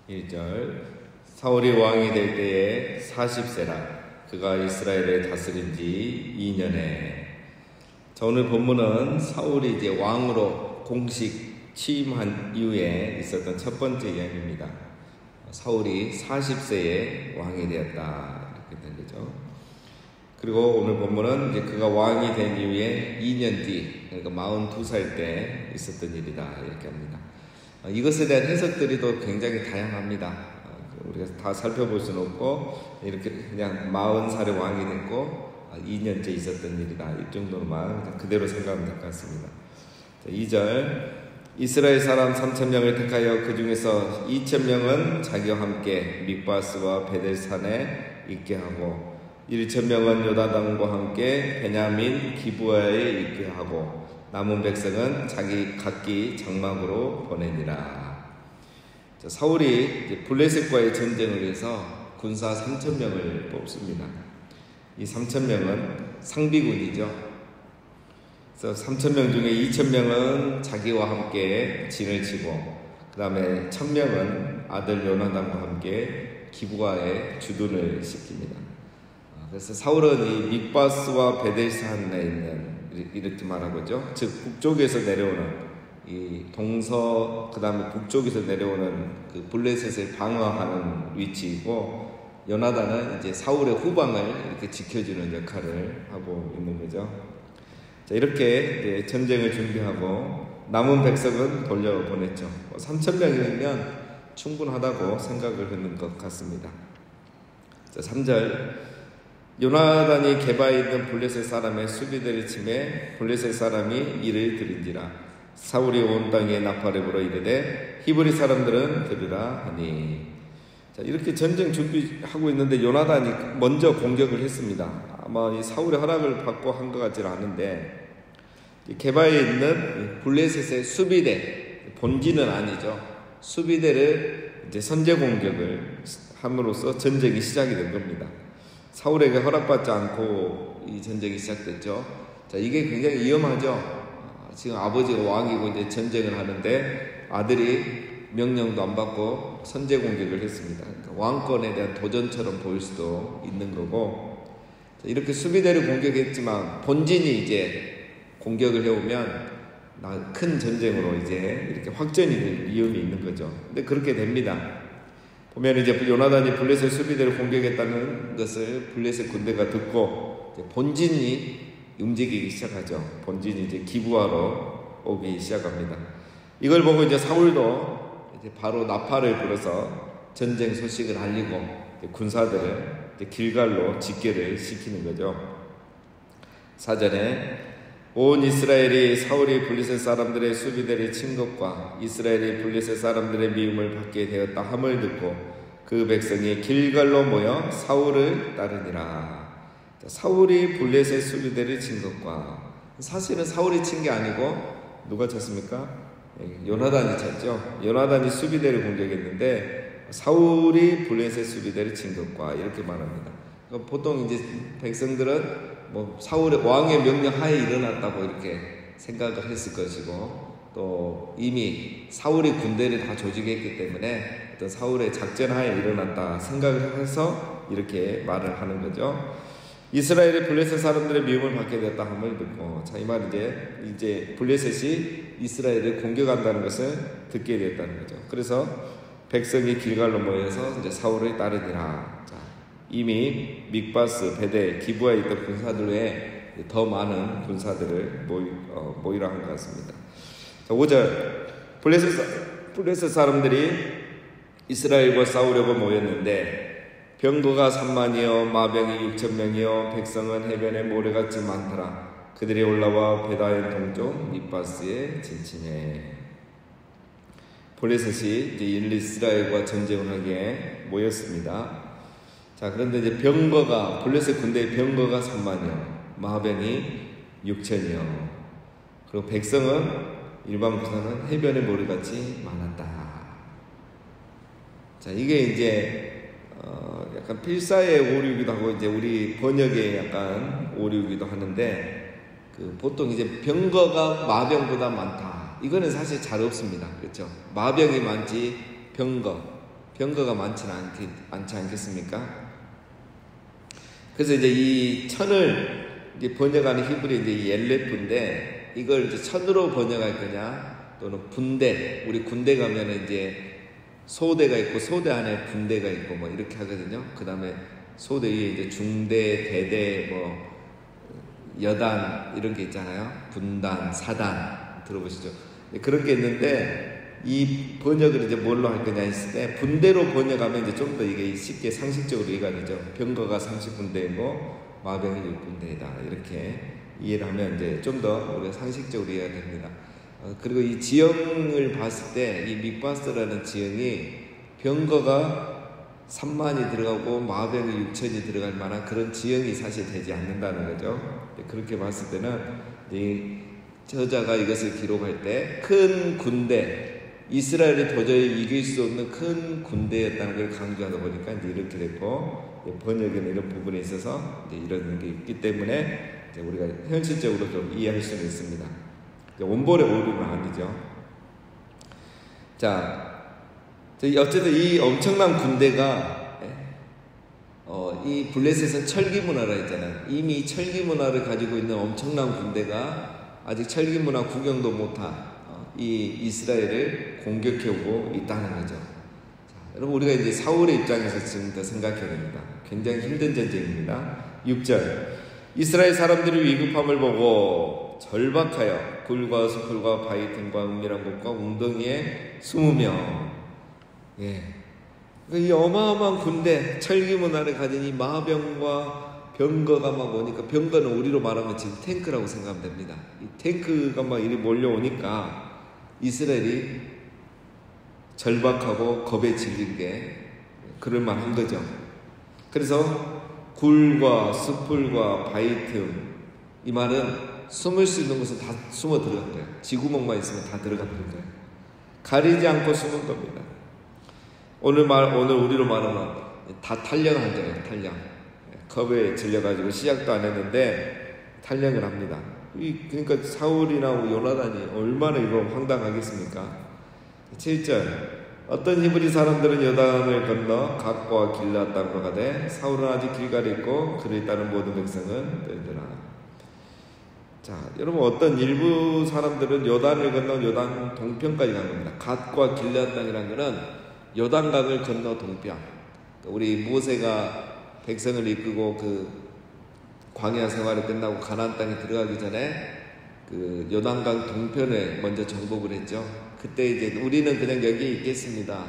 1절 사울이 왕이 될 때에 40세라 그가 이스라엘을 다스린 지 2년에. 자, 오늘 본문은 사울이 이제 왕으로 공식 취임한 이후에 있었던 첫 번째 이야기입니다. 사울이 40세에 왕이 되었다 이렇게 된 거죠. 그리고 오늘 본문은 이제 그가 왕이 된 이후에 2년 뒤, 그러니까 42살 때 있었던 일이다 이렇게 합니다. 이것에 대한 해석들이 또 굉장히 다양합니다. 우리가 다 살펴볼 수는 없고 이렇게 그냥 40살에 왕이 됐고 2년째 있었던 일이다 이 정도로만 그대로 생각하면 될 것 같습니다. 2절 이스라엘 사람 3,000명을 택하여 그 중에서 2,000명은 자기와 함께 mikmas와 베델산에 있게 하고 1,000명은 요다단과 함께 베냐민 기브아에 있게 하고 남은 백성은 자기 각기 장막으로 보내니라. 자, 사울이 블레셋과의 전쟁을 위해서 군사 3,000명을 뽑습니다. 이 3,000명은 상비군이죠. 그래서 3,000명 중에 2,000명은 자기와 함께 진을 치고 그 다음에 1,000명은 아들 요나단과 함께 기브아에 주둔을 시킵니다. 그래서 사울은 이 mikmas와 베델산에 있는 이렇게 말하고죠. 즉 북쪽에서 내려오는 이 동서 그 다음에 북쪽에서 내려오는 그 블레셋을 방어하는 위치이고 요나단은 이제 사울의 후방을 이렇게 지켜주는 역할을 하고 있는 거죠. 자, 이렇게 이제 전쟁을 준비하고 남은 백성은 돌려보냈죠. 3,000명이면 충분하다고 생각을 하는 것 같습니다. 자, 3절 요나단이 게바에 있는 블레셋 사람의 수비대를 치매 블레셋 사람이 이를 들은지라 사울이 온 땅에 나팔을 불어 이르되 히브리 사람들은 들으라 하니. 자, 이렇게 전쟁 준비하고 있는데 요나단이 먼저 공격을 했습니다. 아마 이 사울의 허락을 받고 한 것 같지는 않은데 게바에 있는 블레셋의 수비대 본진은 아니죠. 수비대를 이제 선제 공격을 함으로써 전쟁이 시작이 된 겁니다. 사울에게 허락받지 않고 이 전쟁이 시작됐죠. 자, 이게 굉장히 위험하죠. 지금 아버지가 왕이고 이제 전쟁을 하는데 아들이 명령도 안 받고 선제 공격을 했습니다. 그러니까 왕권에 대한 도전처럼 보일 수도 있는 거고. 자, 이렇게 수비대를 공격했지만 본진이 이제 공격을 해오면 큰 전쟁으로 이제 이렇게 확전이 될 위험이 있는 거죠. 근데 그렇게 됩니다. 보면 이제 요나단이 블레셋 수비대를 공격했다는 것을 블레셋 군대가 듣고 이제 본진이 움직이기 시작하죠. 본진이 이제 기브아로 오기 시작합니다. 이걸 보고 이제 사울도 이제 바로 나팔을 불어서 전쟁 소식을 알리고 군사들을 이제 길갈로 집결을 시키는 거죠. 4절에 온 이스라엘이 사울이 블레셋 사람들의 수비대를 친 것과 이스라엘이 블레셋 사람들의 미움을 받게 되었다 함을 듣고 그 백성이 길갈로 모여 사울을 따르니라. 자, 사울이 블레셋 수비대를 친 것과 사실은 사울이 친 게 아니고 누가 쳤습니까? 요나단이 쳤죠. 요나단이 수비대를 공격했는데 사울이 블레셋 수비대를 친 것과 이렇게 말합니다. 그러니까 보통 이제 백성들은 뭐 사울의 왕의 명령 하에 일어났다고 이렇게 생각을 했을 것이고 또 이미 사울이 군대를 다 조직했기 때문에 어떤 사울의 작전 하에 일어났다 생각을 해서 이렇게 말을 하는 거죠. 이스라엘의 블레셋 사람들의 미움을 받게 되었다 함을 듣고, 자, 이 말 이제 블레셋이 이스라엘을 공격한다는 것을 듣게 되었다는 거죠. 그래서 백성이 길갈로 모여서 이제 사울을 따르니라. 자, 이미 mikmas, 베델, 기브아에 있던 군사들 외에 더 많은 군사들을 모이라 한 것 같습니다. 자, 5절 블레셋 사람들이 이스라엘과 싸우려고 모였는데 병거가 3만이요 마병이 6,000명이요 백성은 해변에 모래같이 많더라. 그들이 올라와 베다인 동쪽 mikmas에 진치네. 블레셋이 이제 이스라엘과 전쟁을 하기에 모였습니다. 자, 그런데 이제 블레셋 군대의 병거가 3만이요 마병이 6,000이요 그리고 백성은 일반 군사는 해변에 모래같이 많았다. 자, 이게 이제 약간 필사의 오류이기도 하고 이제 우리 번역에 약간 오류이기도 하는데 보통 이제 병거가 마병보다 많다. 이거는 사실 잘 없습니다. 그렇죠? 마병이 많지 병거, 병거가 많지 않겠습니까? 그래서 이제 이 천을 이제 번역하는 히브리 이제 엘레프인데, 이걸 이제 천으로 번역할 거냐, 또는 분대, 우리 군대 가면은 이제 소대가 있고 소대 안에 분대가 있고 뭐 이렇게 하거든요. 그 다음에 소대 위에 이제 중대, 대대, 뭐 여단 이런 게 있잖아요. 분단, 사단 들어보시죠. 그런 게 있는데, 이 번역을 이제 뭘로 할 거냐 했을 때, 분대로 번역하면 이제 좀 더 이게 쉽게 상식적으로 이해가 되죠. 병거가 30분대이고 마병이 6분대이다, 이렇게 이해를 하면 이제 좀 더 우리가 상식적으로 이해가 됩니다. 그리고 이 지형을 봤을 때 이 mikba스라는 지형이 병거가 3만이 들어가고 마병이 6천이 들어갈 만한 그런 지형이 사실 되지 않는다는 거죠. 그렇게 봤을 때는 이 저자가 이것을 기록할 때 큰 군대, 이스라엘이 도저히 이길 수 없는 큰 군대였다는 걸 강조하다 보니까 이제 이렇게 됐고, 번역에는 이런 부분에 있어서 이제 이런 게 있기 때문에 이제 우리가 현실적으로 좀 이해할 수는 있습니다. 원본에 오류는 아니죠. 자, 어쨌든 이 엄청난 군대가 이 블레셋은 철기 문화라 했잖아요. 이미 철기 문화를 가지고 있는 엄청난 군대가 아직 철기 문화 구경도 못한 이 이스라엘을 공격해오고 있다는 거죠. 자, 여러분, 우리가 이제 사울의 입장에서 지금 더 생각해야 됩니다. 굉장히 힘든 전쟁입니다. 6절, 이스라엘 사람들이 위급함을 보고 절박하여 굴과 수풀과 바위 틈과 은밀한 곳과 웅덩이에 숨으며, 이 어마어마한 군대, 철기 문화를 가진 이 마병과 병거가 막 오니까, 병거는 우리로 말하면 지금 탱크라고 생각하면 됩니다. 이 탱크가 막 이리 몰려오니까 이스라엘이 절박하고 겁에 질린 게 그럴만한 거죠. 그래서 굴과 수풀과 바위 틈, 이 말은 숨을 수 있는 곳은 다 숨어 들어간 거예요. 지구멍만 있으면 다 들어가는 거예요. 가리지 않고 숨은 겁니다. 오늘 우리로 말하면 다 탈령한 거예요. 탈령. 겁에 질려가지고 시작도 안 했는데 탈령을 합니다. 그러니까 사울이나 요나단이 얼마나 이거 황당하겠습니까? 7절, 어떤 히브리 사람들은 요단을 건너 갓과 길앗 땅으로 가되 사울은 아직 길갈에 있고 그를 따른 모든 백성은 떨더라. 자, 여러분, 어떤 일부 사람들은 요단을 건너 요단 동편까지 간 겁니다. 갓과 길앗 땅이라는 것은 요단강을 건너 동편. 우리 모세가 백성을 이끌고 그 광야 생활이 끝나고 가나안 땅에 들어가기 전에 그 요단강 동편에 먼저 정복을 했죠. 그때 이제 우리는 그냥 여기에 있겠습니다.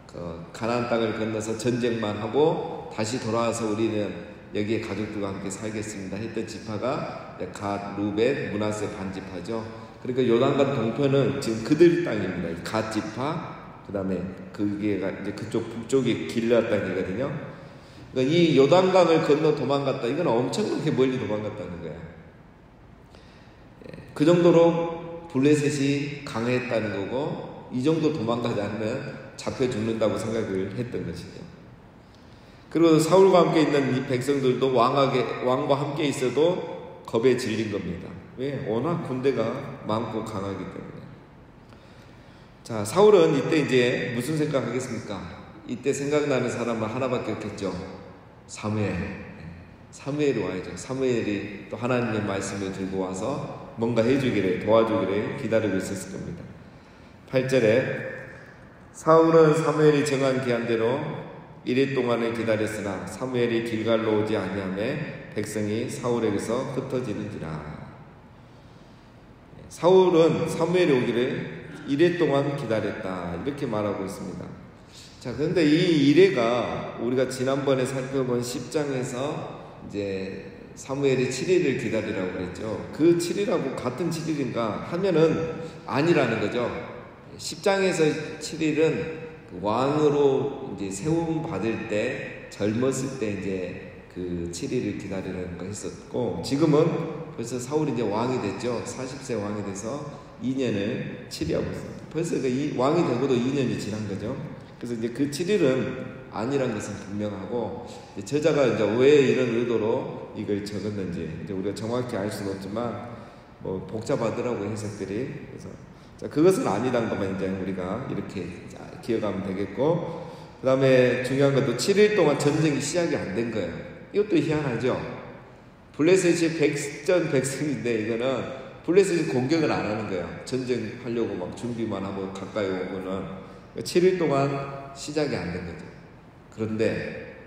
그 가나안 땅을 건너서 전쟁만 하고 다시 돌아와서 우리는 여기에 가족들과 함께 살겠습니다 했던 지파가 갓, 루벤, 므낫세 반지파죠. 그러니까 요단강 동편은 지금 그들 땅입니다. 갓 지파, 그 다음에 그게 이제 그쪽 북쪽이 길앗 땅이거든요. 그러니까 이 요단강을 건너 도망갔다. 이건 엄청나게 멀리 도망갔다는 거예요. 그 정도로 블레셋이 강했다는 거고, 이 정도 도망가지 않으면 잡혀 죽는다고 생각을 했던 것이죠. 그리고 사울과 함께 있는 이 백성들도 왕과 함께 있어도 겁에 질린 겁니다. 왜? 워낙 군대가 많고 강하기 때문에. 자, 사울은 이때 이제 무슨 생각하겠습니까? 이때 생각나는 사람은 하나밖에 없겠죠. 사무엘이 와야죠. 사무엘이 또 하나님의 말씀을 들고 와서 뭔가 해주기를, 도와주기를 기다리고 있었을 겁니다. 8절에 사울은 사무엘이 정한 기한대로 1일 동안을 기다렸으나 사무엘이 길갈로 오지 아니하매 백성이 사울에게서 흩어지는지라. 사울은 사무엘이 오기를 1일 동안 기다렸다, 이렇게 말하고 있습니다. 자, 그런데 이 1회가 우리가 지난번에 살펴본 10장에서 이제 사무엘이 7일을 기다리라고 그랬죠. 그 7일하고 같은 7일인가 하면은 아니라는 거죠. 10장에서 7일은 왕으로 이제 세움 받을 때, 젊었을 때 이제 그 7일을 기다리라는 거 했었고, 지금은 벌써 사울이 이제 왕이 됐죠. 40세 왕이 돼서 2년을 치리하고 있습니다. 벌써 그 왕이 되고도 2년이 지난 거죠. 그래서 이제 그 7일은 아니란 것은 분명하고, 저자가 이제 왜 이런 의도로 이걸 적었는지 이제 우리가 정확히 알 수는 없지만 뭐 복잡하더라고요, 해석들이. 그래서 자, 그것은 아니란 것만 이제 우리가 이렇게 기억하면 되겠고, 그 다음에 중요한 것도 7일 동안 전쟁이 시작이 안 된 거예요. 이것도 희한하죠. 블레셋이 백전백승인데 이거는 블레셋이 공격을 안 하는 거예요. 전쟁하려고 막 준비만 하고 가까이 오고는 7일 동안 시작이 안 된 거죠. 그런데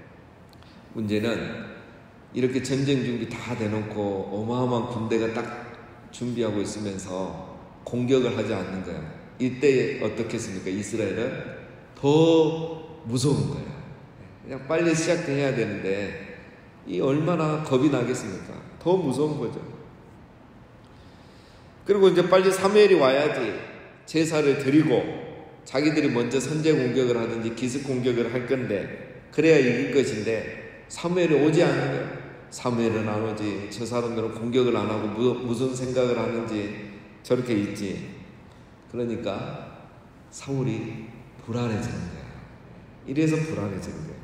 문제는 이렇게 전쟁 준비 다 대놓고 어마어마한 군대가 딱 준비하고 있으면서 공격을 하지 않는 거예요. 이때 어떻겠습니까? 이스라엘은 더 무서운 거예요. 그냥 빨리 시작해야 되는데 이 얼마나 겁이 나겠습니까? 더 무서운 거죠. 그리고 이제 빨리 사무엘이 와야지 제사를 드리고 자기들이 먼저 선제 공격을 하든지 기습 공격을 할 건데 그래야 이길 것인데 사무엘이 오지 않는 거예요. 사무엘은 안 오지. 저 사람들은 공격을 안 하고 무슨 생각을 하는지 저렇게 있지. 그러니까 사울이 불안해지는 거예요. 이래서 불안해지는 거예요.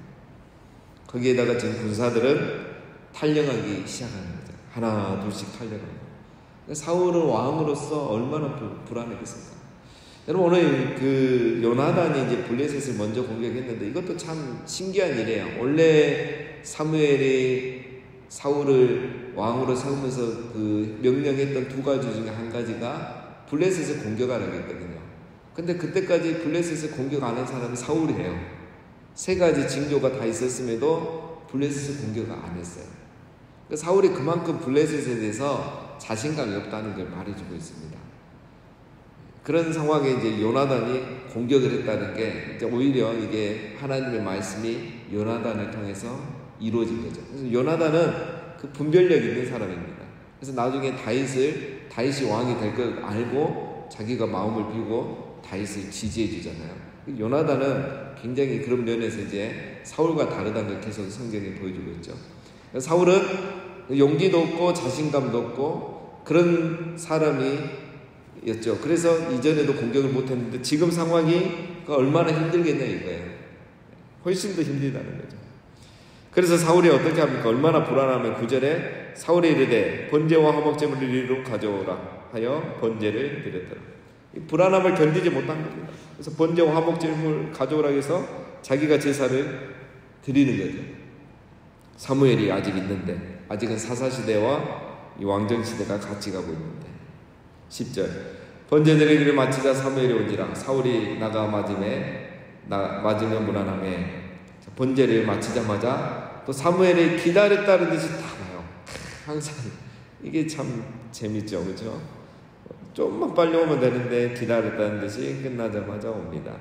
거기에다가 지금 군사들은 탈영하기 시작하는 거죠. 하나 둘씩 탈영하고. 사울은 왕으로서 얼마나 불안했겠습니까? 여러분 오늘 그 요나단이 이제 블레셋을 먼저 공격했는데 이것도 참 신기한 일이에요. 원래 사무엘이 사울을 왕으로 세우면서 그 명령했던 두 가지 중에 한 가지가 블레셋을 공격하라고 했거든요. 근데 그때까지 블레셋을 공격 안 한 사람이 사울이에요. 세 가지 징조가 다 있었음에도 블레셋을 공격 안 했어요. 사울이 그만큼 블레셋에 대해서 자신감이 없다는 걸 말해주고 있습니다. 그런 상황에 이제 요나단이 공격을 했다는 게 이제 오히려 이게 하나님의 말씀이 요나단을 통해서 이루어진 거죠. 그래서 요나단은 그 분별력 있는 사람입니다. 그래서 나중에 다윗이 왕이 될 걸 알고 자기가 마음을 비우고 다윗을 지지해 주잖아요. 요나단은 굉장히 그런 면에서 이제 사울과 다르다는 걸 계속 성경에 보여주고 있죠. 사울은 용기도 없고 자신감도 없고 그런 사람이었죠. 그래서 이전에도 공격을 못했는데 지금 상황이 얼마나 힘들겠냐 이거예요. 훨씬 더 힘들다는 거죠. 그래서 사울이 어떻게 합니까? 얼마나 불안하면 9절에 사울이 이르되 번제와 화목제물을 이리로 가져오라 하여 번제를 드렸더라. 이 불안함을 견디지 못한 겁니다. 그래서 번제와 화목제물 가져오라 해서 자기가 제사를 드리는 거죠. 사무엘이 아직 있는데 아직은 사사시대와 이 왕정시대가 같이 가고 있는데 10절 번제드리기를 마치자 사무엘이 오니라 사울이 나가 맞으며 무난함에 번제를 마치자마자 또 사무엘이 기다렸다는 듯이 다 와요. 항상 이게 참 재밌죠, 그렇죠? 좀만 빨리 오면 되는데 기다렸다는 듯이 끝나자마자 옵니다.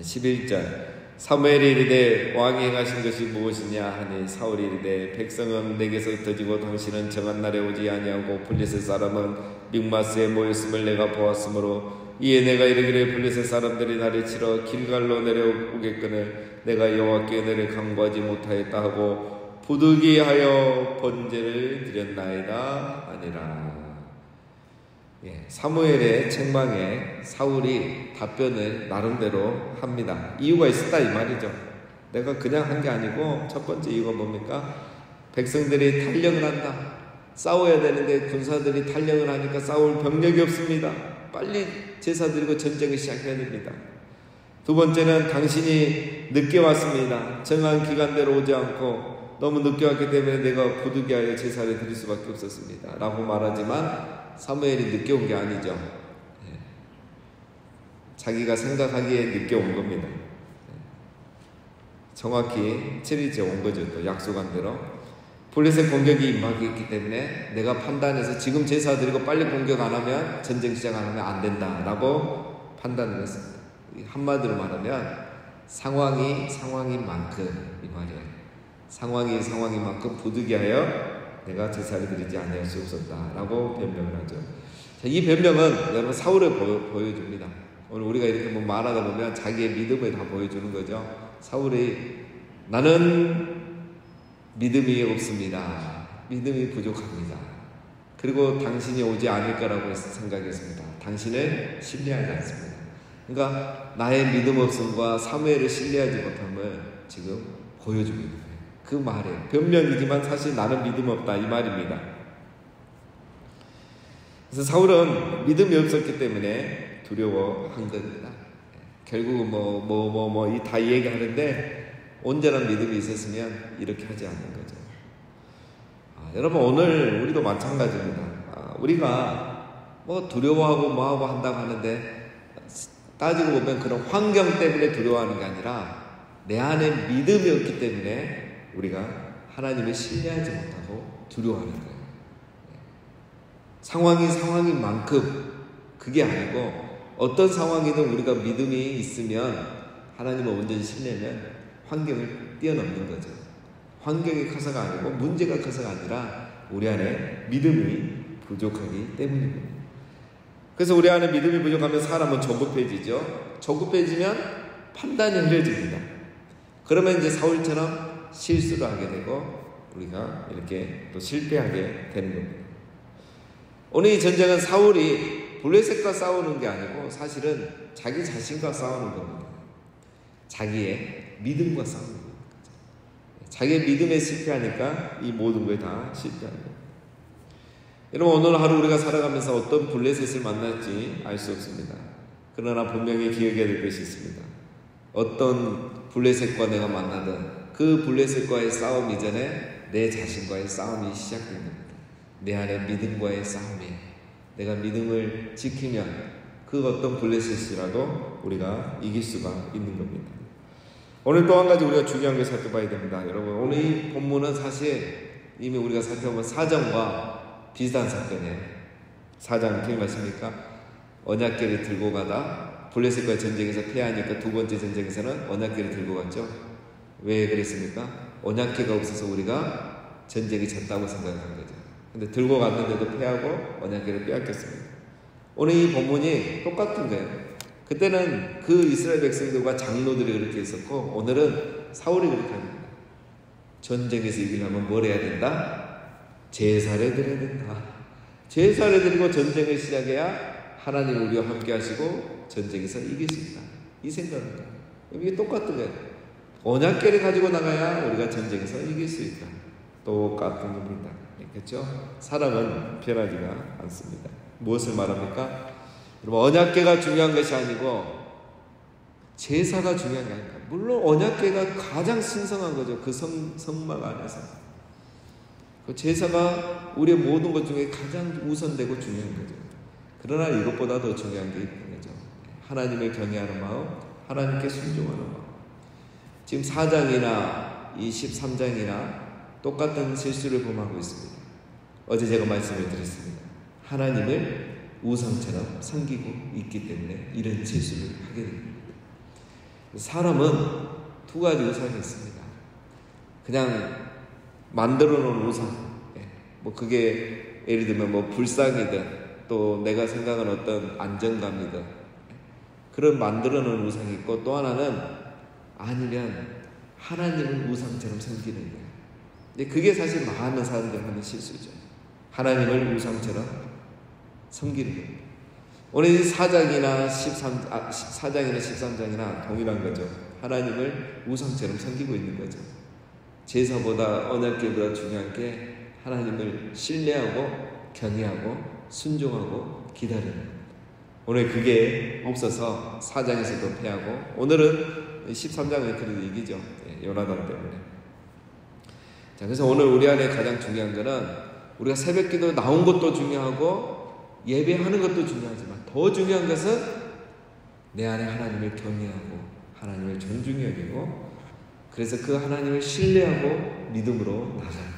11절 사무엘이 이르되 왕이 행하신 것이 무엇이냐 하니 사울이 이르되 백성은 내게서 흩어지고 당신은 정한 날에 오지 아니하고 블레셋 사람은 믹마스에 모였음을 내가 보았으므로 이에 내가 이르기를 블레셋 사람들이 나를 치러 길갈로 내려오겠거늘 내가 여호와께 은혜를 간구하지 못하였다 하고 부득이하여 번제를 드렸나이다 아니라. 사무엘의 책망에 사울이 답변을 나름대로 합니다. 이유가 있었다 이 말이죠. 내가 그냥 한 게 아니고 첫 번째 이유가 뭡니까? 백성들이 탈영을 한다. 싸워야 되는데 군사들이 탈영을 하니까 싸울 병력이 없습니다. 빨리 제사 드리고 전쟁을 시작해야 됩니다. 두 번째는 당신이 늦게 왔습니다. 정한 기간대로 오지 않고 너무 늦게 왔기 때문에 내가 부득이하여 제사를 드릴 수밖에 없었습니다. 라고 말하지만 사무엘이 늦게 온 게 아니죠. 자기가 생각하기에 늦게 온 겁니다. 정확히 7일째 온 거죠. 또 약속한 대로. 블레셋 공격이 임박했기 때문에 내가 판단해서 지금 제사 드리고 빨리 공격 안 하면 전쟁 시작 안 하면 안 된다라고 판단을 했습니다. 한마디로 말하면 상황인 만큼 이 말이에요. 상황인 만큼 부득이하여 내가 제사를 드리지 아니할 수 없었다라고 변명을 하죠. 자, 이 변명은 여러분 사울을 보여줍니다. 오늘 우리가 이렇게 뭐 말하다 보면 자기의 믿음을 다 보여주는 거죠. 사울이 나는 믿음이 없습니다. 믿음이 부족합니다. 그리고 당신이 오지 않을 거라고 생각했습니다. 당신을 신뢰하지 않습니다. 그러니까 나의 믿음 없음과 사무엘을 신뢰하지 못함을 지금 보여주고 있는 거예요. 그 말에 변명이지만 사실 나는 믿음 없다 이 말입니다. 그래서 사울은 믿음이 없었기 때문에 두려워한 겁니다. 결국은 다 얘기하는데 온전한 믿음이 있었으면 이렇게 하지 않는 거죠. 여러분, 오늘 우리도 마찬가지입니다. 우리가 두려워하고 뭐하고 한다고 하는데 따지고 보면 그런 환경 때문에 두려워하는 게 아니라 내 안에 믿음이 없기 때문에 우리가 하나님을 신뢰하지 못하고 두려워하는 거예요. 상황인 만큼 그게 아니고 어떤 상황이든 우리가 믿음이 있으면 하나님을 온전히 신뢰하면 환경을 뛰어넘는 거죠. 환경이 커서가 아니고 문제가 커서가 아니라 우리 안에 믿음이 부족하기 때문입니다. 그래서 우리 안에 믿음이 부족하면 사람은 조급해지죠. 조급해지면 판단이 흐려집니다. 그러면 이제 사울처럼 실수를 하게 되고 우리가 이렇게 또 실패하게 되는 겁니다. 오늘 이 전쟁은 사울이 블레셋과 싸우는 게 아니고 사실은 자기 자신과 싸우는 겁니다. 자기의 믿음과 싸우는 겁니다. 자기의 믿음에 실패하니까 이 모든 거에 다 실패하는 겁니다. 여러분, 오늘 하루 우리가 살아가면서 어떤 블레셋을 만날지 알 수 없습니다. 그러나 분명히 기억해야 될 것이 있습니다. 어떤 블레셋과 내가 만나든 그 블레셋과의 싸움 이전에 내 자신과의 싸움이 시작됩니다. 내 안에 믿음과의 싸움이에요. 내가 믿음을 지키면 그 어떤 블레셋이라도 우리가 이길 수가 있는 겁니다. 오늘 또 한 가지 우리가 중요한 걸 살펴봐야 됩니다. 여러분, 오늘 이 본문은 사실 이미 우리가 살펴본 사정과 비슷한 사건이에요. 사장 기억나십니까? 언약궤를 들고 가다 블레셋과의 전쟁에서 패하니까 두 번째 전쟁에서는 언약궤를 들고 갔죠. 왜 그랬습니까? 언약궤가 없어서 우리가 전쟁이 졌다고 생각한 거죠. 근데 들고 갔는데도 패하고 언약궤를 빼앗겼습니다. 오늘 이 본문이 똑같은 거예요. 그때는 그 이스라엘 백성들과 장로들이 그렇게 했었고 오늘은 사울이 그렇게 합니다. 전쟁에서 이기려면 뭘 해야 된다? 제사를 드려야 된다. 제사를 드리고 전쟁을 시작해야 하나님 우리와 함께 하시고 전쟁에서 이길 수 있다. 이 생각입니다. 이게 똑같은 거예요. 언약궤를 가지고 나가야 우리가 전쟁에서 이길 수 있다. 똑같은 겁니다. 그렇죠? 사람은 변하지가 않습니다. 무엇을 말합니까? 여러분, 언약궤가 중요한 것이 아니고 제사가 중요한 게 아닙니다. 물론 언약궤가 가장 신성한 거죠. 그 성막 안에서. 그 제사가 우리의 모든 것 중에 가장 우선되고 중요한 거죠. 그러나 이것보다 더 중요한 게 있는 거죠. 하나님을 경외하는 마음, 하나님께 순종하는 마음. 지금 4장이나 이 13장이나 똑같은 실수를 범하고 있습니다. 어제 제가 말씀을 드렸습니다. 하나님을 우상처럼 섬기고 있기 때문에 이런 실수를 하게 됩니다. 사람은 두 가지 우상이 있습니다. 그냥 만들어 놓은 우상. 그게 예를 들면 불상이든 또 내가 생각하는 어떤 안정감이든 그런 만들어 놓은 우상이 있고 또 하나는 아니면 하나님을 우상처럼 섬기는 거예요. 근데 그게 사실 많은 사람들이 하는 실수죠. 하나님을 우상처럼 섬기는 겁니다. 오늘 이 4장이나 13장이나 동일한 거죠. 하나님을 우상처럼 섬기고 있는 거죠. 제사보다 언약궤보다 중요한 게 하나님을 신뢰하고 경외하고 순종하고 기다리는 겁니다. 오늘 그게 없어서 4장에서도 패하고 오늘은 13장에 그래도 이기죠. 요나단 때문에. 자, 그래서 오늘 우리 안에 가장 중요한 거는 우리가 새벽기도 나온 것도 중요하고 예배하는 것도 중요하지만 더 중요한 것은 내 안에 하나님을 경외하고 하나님을 존중히 여기고 그래서 그 하나님을 신뢰하고 믿음으로 나가는 겁니다.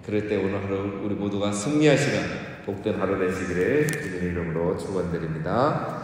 그럴 때 오늘 하루 우리 모두가 승리하시는 복된 하루 되시기를 주님의 이름으로 축원드립니다.